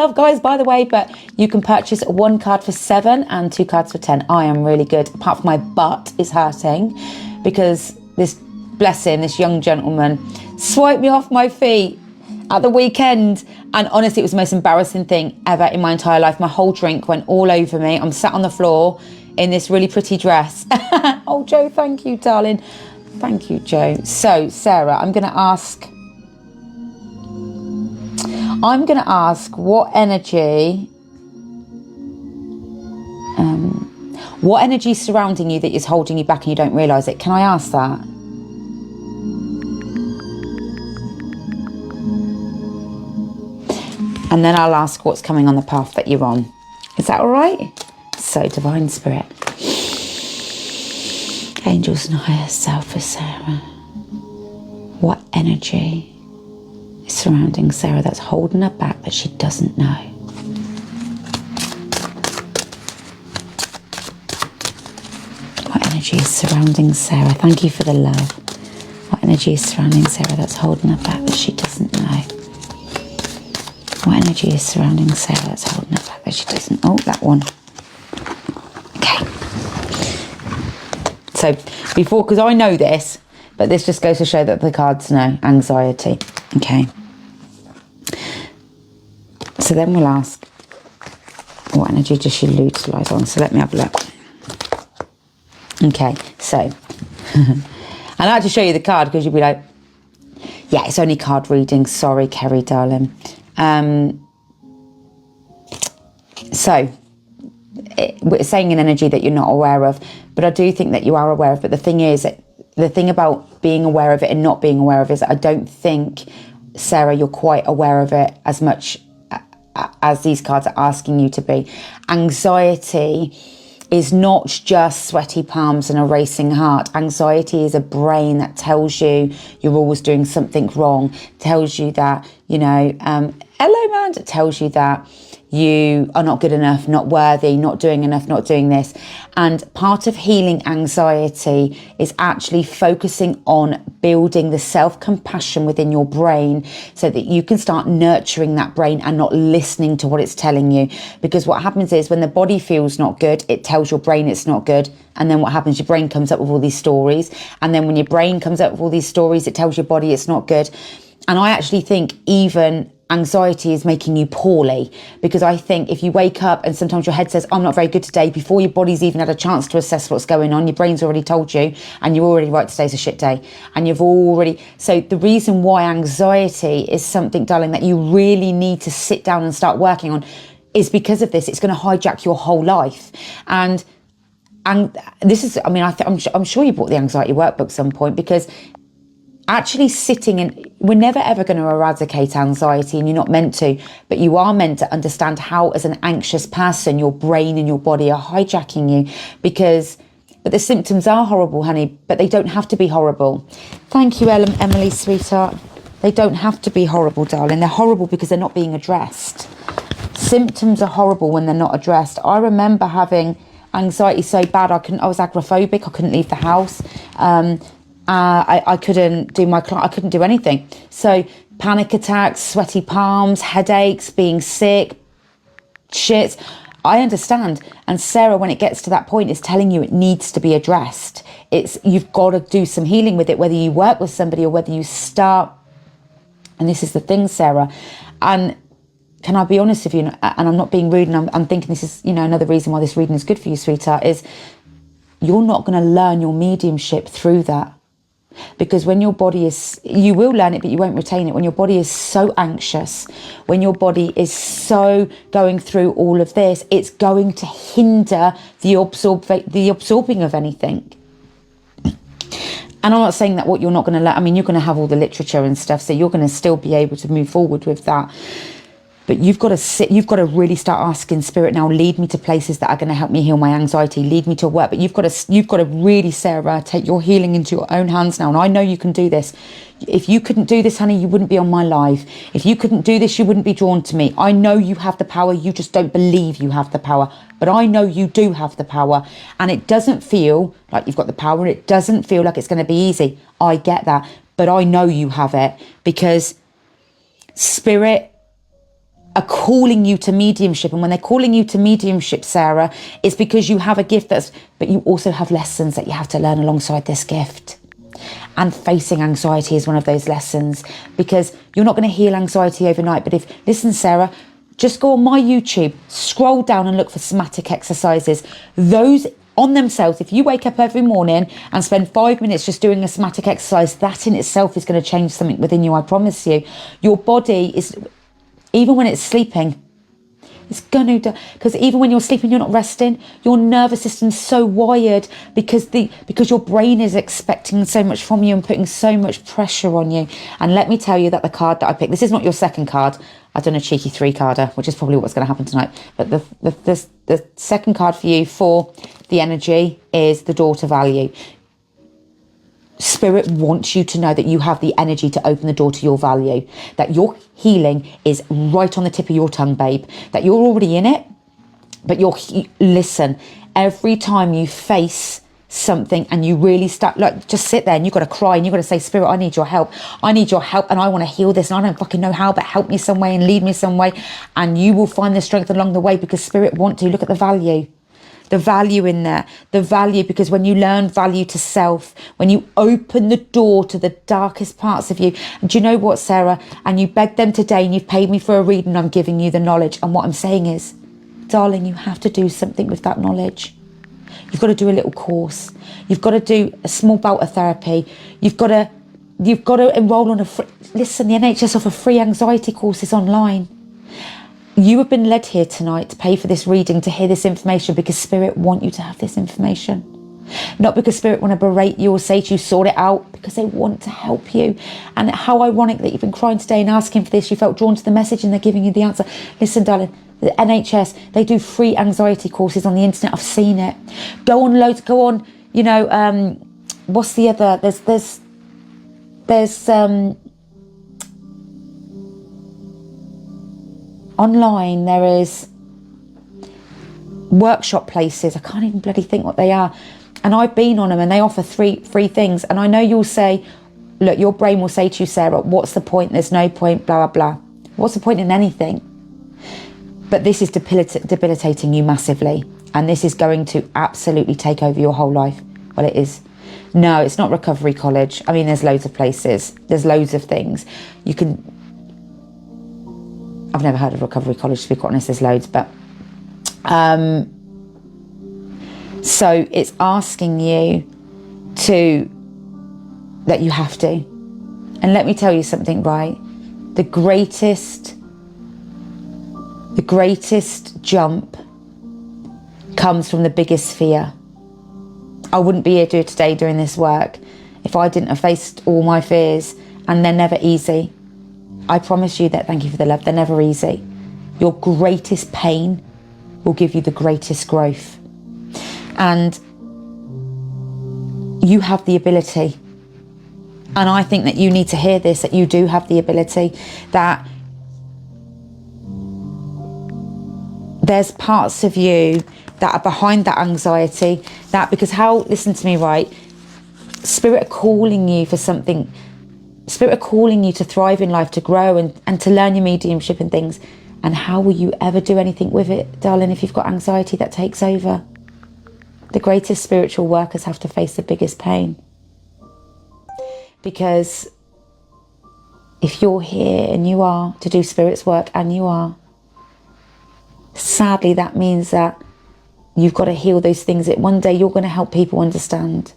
love, guys, by the way, but you can purchase 1 card for 7 and 2 cards for 10. I am really good, apart from my butt is hurting because this, bless him, this young gentleman swiped me off my feet at the weekend, and honestly it was the most embarrassing thing ever in my entire life. My whole drink went all over me. I'm sat on the floor in this really pretty dress. Oh, Joe, thank you, darling. Thank you, Joe. So, Sarah, I'm going to ask what energy is surrounding you that is holding you back and you don't realise it. Can I ask that? And then I'll ask what's coming on the path that you're on. Is that all right? So, Divine Spirit, angels and higher self for Sarah, what energy is surrounding Sarah that's holding her back that she doesn't know? What energy is surrounding Sarah? Thank you for the love. What energy is surrounding Sarah that's holding her back that she doesn't know? What energy is surrounding Sarah that's holding her back that she doesn't? Oh, that one. Okay. So before, because I know this, but this just goes to show that the cards know. Anxiety. Okay. So then we'll ask, what energy does she utilise on? So let me have a look. Okay, so I like to show you the card because you'll be like, yeah, it's only card reading. Sorry, Kerry, darling. So we're saying an energy that you're not aware of, but I do think that you are aware of. But the thing is, the thing about being aware of it and not being aware of it is I don't think, Sarah, you're quite aware of it as much as these cards are asking you to be. Anxiety is not just sweaty palms and a racing heart. Anxiety is a brain that tells you you're always doing something wrong, tells you that, you know, hello, man, it tells you that you are not good enough, not worthy, not doing enough, not doing this. And part of healing anxiety is actually focusing on building the self-compassion within your brain so that you can start nurturing that brain and not listening to what it's telling you. Because what happens is when the body feels not good, it tells your brain it's not good. And then what happens, your brain comes up with all these stories. And then when your brain comes up with all these stories, it tells your body it's not good. And I actually think even anxiety is making you poorly, because I think if you wake up and sometimes your head says, I'm not very good today, before your body's even had a chance to assess what's going on, your brain's already told you and you're already right, today's a shit day. And you've already, so the reason why anxiety is something, darling, that you really need to sit down and start working on is because of this. It's going to hijack your whole life. And this is, I mean, I'm sure you bought the anxiety workbook at some point, because actually sitting in, we're never ever going to eradicate anxiety, and you're not meant to, but you are meant to understand how, as an anxious person, your brain and your body are hijacking you. But the symptoms are horrible, honey, but they don't have to be horrible. Thank you, Emily, sweetheart. They don't have to be horrible, darling. They're horrible because they're not being addressed. Symptoms are horrible when they're not addressed. I remember having anxiety so bad, I was agoraphobic. I couldn't leave the house. I couldn't do I couldn't do anything. So panic attacks, sweaty palms, headaches, being sick, shits. I understand. And Sarah, when it gets to that point, is telling you it needs to be addressed. You've got to do some healing with it, whether you work with somebody or whether you start. And this is the thing, Sarah. And can I be honest with you? And I'm not being rude, and I'm thinking this is, you know, another reason why this reading is good for you, sweetheart, is you're not going to learn your mediumship through that. Because when your body is, you will learn it, but you won't retain it. When your body is so anxious, when your body is so going through all of this, it's going to hinder the absorbing of anything. And I'm not saying that what you're not going to learn, I mean, you're going to have all the literature and stuff, so you're going to still be able to move forward with that. But you've got to really start asking Spirit now, lead me to places that are going to help me heal my anxiety, lead me to work. But you've got to really, Sarah, take your healing into your own hands now. And I know you can do this. If you couldn't do this, honey, you wouldn't be on my live. If you couldn't do this, you wouldn't be drawn to me. I know you have the power. You just don't believe you have the power. But I know you do have the power. And it doesn't feel like you've got the power. It doesn't feel like it's going to be easy. I get that. But I know you have it, because Spirit are calling you to mediumship. And when they're calling you to mediumship, Sarah, it's because you have a gift but you also have lessons that you have to learn alongside this gift. And facing anxiety is one of those lessons, because you're not going to heal anxiety overnight. But listen, Sarah, just go on my YouTube, scroll down and look for somatic exercises. Those on themselves, if you wake up every morning and spend 5 minutes just doing a somatic exercise, that in itself is going to change something within you, I promise you. Your body is, even when it's sleeping, it's going to, because even when you're sleeping, you're not resting. Your nervous system's so wired because your brain is expecting so much from you and putting so much pressure on you. And let me tell you that the card that I picked, this is not your second card. I've done a cheeky 3-carder, which is probably what's going to happen tonight. But the second card for you for the energy is the door to value. Spirit wants you to know that you have the energy to open the door to your value, that your healing is right on the tip of your tongue, babe, that you're already in it, but listen, every time you face something and you really start, like, just sit there and you've got to cry and you've got to say, Spirit, I need your help. I need your help and I want to heal this and I don't fucking know how, but help me some way and lead me some way. And you will find the strength along the way, because Spirit want to. Look at the value. The value in there, the value, because when you learn value to self, when you open the door to the darkest parts of you, and do you know what, Sarah, and you begged them today and you've paid me for a reading, I'm giving you the knowledge. And what I'm saying is, darling, you have to do something with that knowledge. You've got to do a little course. You've got to do a small bout of therapy. You've got to enroll on listen, the NHS offer free anxiety courses online. You have been led here tonight to pay for this reading, to hear this information, because Spirit want you to have this information. Not because Spirit want to berate you or say to you, sort it out, because they want to help you. And how ironic that you've been crying today and asking for this. You felt drawn to the message and they're giving you the answer. Listen, darling, the NHS, they do free anxiety courses on the internet. I've seen it. Go on, what's the other? There's online, there is workshop places. I can't even bloody think what they are. And I've been on them and they offer free things. And I know you'll say, look, your brain will say to you, Sarah, what's the point? There's no point, blah, blah, blah. What's the point in anything? But this is debilitating you massively. And this is going to absolutely take over your whole life. Well, it is. No, it's not Recovery College. I mean, there's loads of places. There's loads of things. You can... I've never heard of Recovery College, to be quite honest, there's loads, but so it's asking you that you have to. And let me tell you something, right? The greatest jump comes from the biggest fear. I wouldn't be here today doing this work if I didn't have faced all my fears, and they're never easy. I promise you that. Thank you for the love. They're never easy. Your greatest pain will give you the greatest growth. And you have the ability. And I think that you need to hear this, that you do have the ability, that there's parts of you that are behind that anxiety, listen to me, right? Spirit are calling you for something. Spirit are calling you to thrive in life, to grow and to learn your mediumship and things. And how will you ever do anything with it, darling, if you've got anxiety that takes over? The greatest spiritual workers have to face the biggest pain. Because if you're here and you are to do Spirit's work, and you are, sadly that means that you've got to heal those things that one day you're going to help people understand.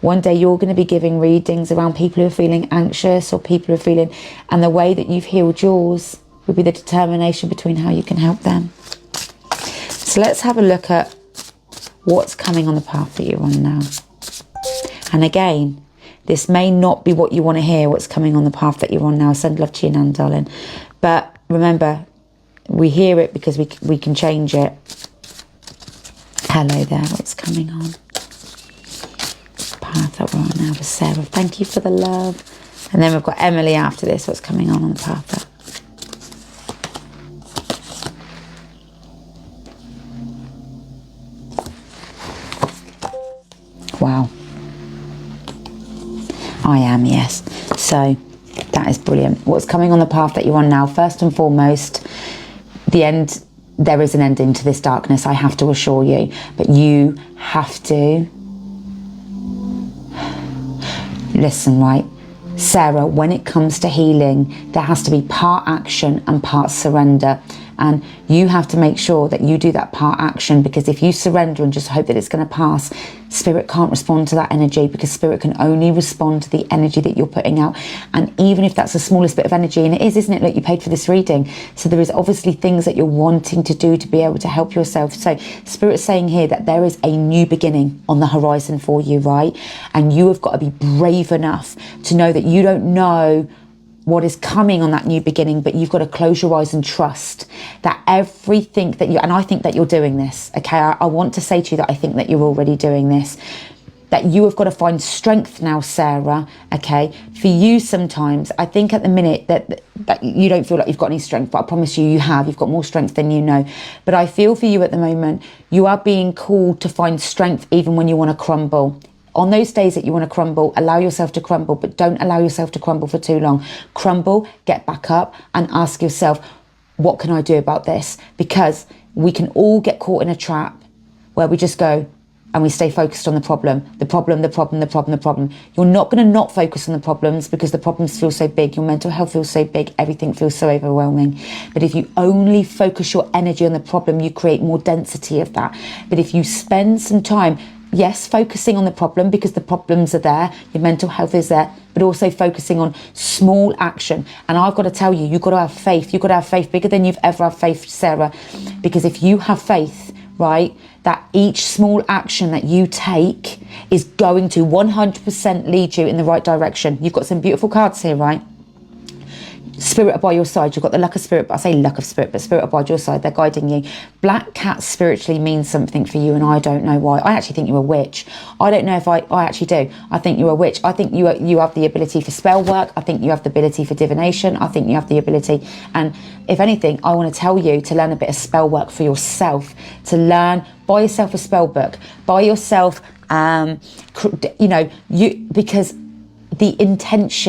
One day you're going to be giving readings around people who are feeling anxious or people who are feeling, and the way that you've healed yours will be the determination between how you can help them. So let's have a look at what's coming on the path that you're on now. And again, this may not be what you want to hear, what's coming on the path that you're on now. Send love to you, Nan, darling. But remember, we hear it because we can change it. Hello there, what's coming on? Path that we're on now with Sarah. Thank you for the love. And then we've got Emily after this. What's coming on the path there? Wow. I am, yes. So that is brilliant. What's coming on the path that you're on now? First and foremost, the end, there is an ending to this darkness, I have to assure you, but you have to listen, right? Sarah, when it comes to healing, there has to be part action and part surrender. And you have to make sure that you do that part action, because if you surrender and just hope that it's going to pass, spirit can't respond to that energy, because spirit can only respond to the energy that you're putting out. And even if that's the smallest bit of energy, and it is, isn't it? Look, you paid for this reading. So there is obviously things that you're wanting to do to be able to help yourself. So spirit is saying here that there is a new beginning on the horizon for you, right? And you have got to be brave enough to know that you don't know what is coming on that new beginning, but you've got to close your eyes and trust that everything that you, and I think that you're doing this, okay? I want to say to you that I think that you're already doing this, that you have got to find strength now, Sarah, okay? For you sometimes, I think at the minute that you don't feel like you've got any strength, but I promise you, you have. You've got more strength than you know. But I feel for you at the moment, you are being called to find strength even when you want to crumble. On those days that you want to crumble, allow yourself to crumble, but don't allow yourself to crumble for too long. Crumble, get back up and ask yourself, what can I do about this? Because we can all get caught in a trap where we just go and we stay focused on the problem. You're not going to not focus on the problems, because the problems feel so big. Your mental health feels so big. Everything feels so overwhelming. But if you only focus your energy on the problem, you create more density of that. But if you spend some time, yes, focusing on the problem, because the problems are there, your mental health is there, but also focusing on small action. And I've got to tell you, you've got to have faith. You've got to have faith bigger than you've ever had faith, Sarah. Because if you have faith, right, that each small action that you take is going to 100% lead you in the right direction. You've got some beautiful cards here, right? Spirit are by your side. You've got the luck of spirit, but I say luck of spirit, but spirit are by your side. They're guiding you. Black cat spiritually means something for you, and I don't know why. I actually think you're a witch. I don't know if I actually do. I think you're a witch. I think you have the ability for spell work. I think you have the ability for divination. I think you have the ability, and if anything, I want to tell you to learn a bit of spell work for yourself, to learn, buy yourself a spell book, buy yourself, because the intention